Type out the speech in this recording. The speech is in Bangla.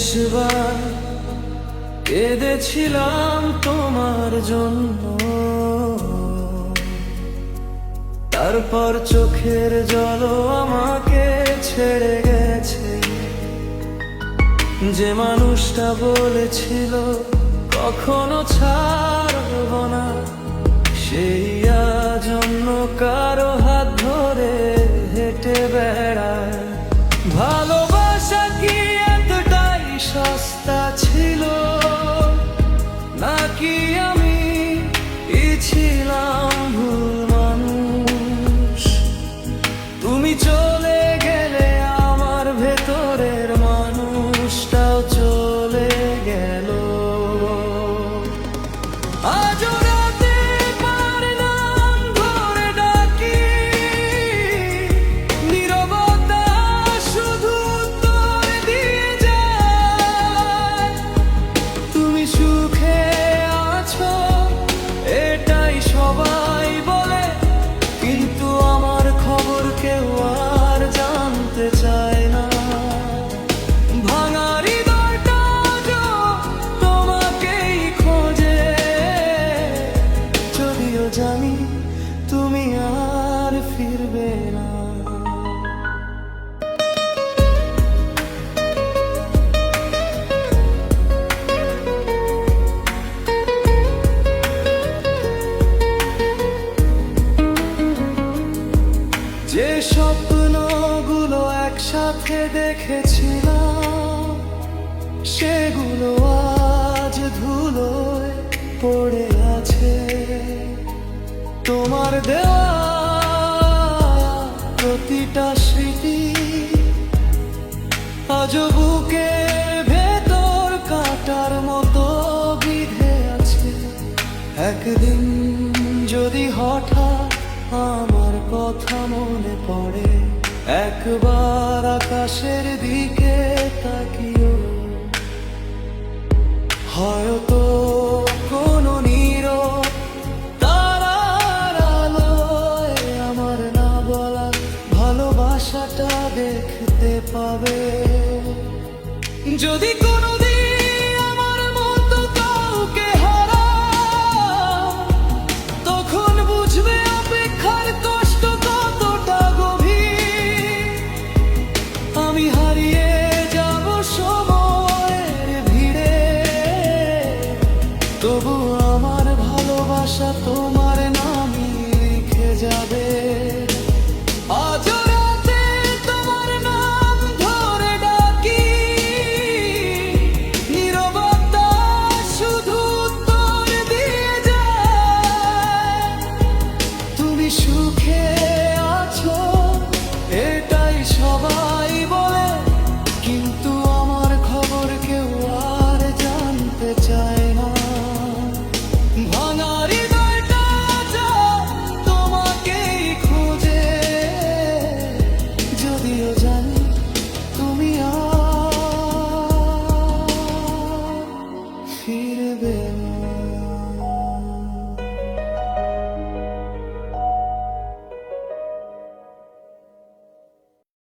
শেষবার কেঁদেছিলাম তোমার জন্য, তারপর চোখের জলও আমাকে ছেড়ে গেছে। যে মানুষটা বলেছিল কখনো ছাড়ব না, সেই আজ অন্য কারো হাত ধরে হেঁটে বেড়ায়। ভালোবাসা কি এতটাই সস্তা ছিল, নাকি আমি ছিলাম ভুল মানুষ? তুমি চলে গেলে আমার ভেতরের মানুষটাও চলে গেল। আজও রাতে পার নাম ধরে ডাকি, নীরবতা শুধু উত্তর দিয়ে যায়। তুমি সুখে আছো এটাই সবাই বলে, কিন্তু আমার খবর কেউ আর জানতে চায় না। ভাঙা হৃদয়টা তোমাকেই খোঁজে, যদিও জানি তুমি আর ফিরবে না। যে স্বপ্নগুলো একসাথে দেখেছিলাম, সেগুলো আজ ধুলোয় পড়ে আছে। তোমার দেওয়া প্রতিটা স্মৃতি আজও বুকের ভেতর কাটার মতো বিঁধে আছে। একদিন যদি হঠাৎ আমার কথা মনে পড়ে, একবার আকাশের দিকে তাকিও। হয়তো কোনো নীরব তারার আলোয় আমার না বলা ভালোবাসাটা দেখতে পাবে। যদি কোনোদিন আমার মতো কাউকে হারাও, তখন বুঝবে অপেক্ষার কষ্ট কতটা গভীর। আমি হারিয়ে যাব সময়ের ভিড়ে, তবু আমার ভালোবাসা তো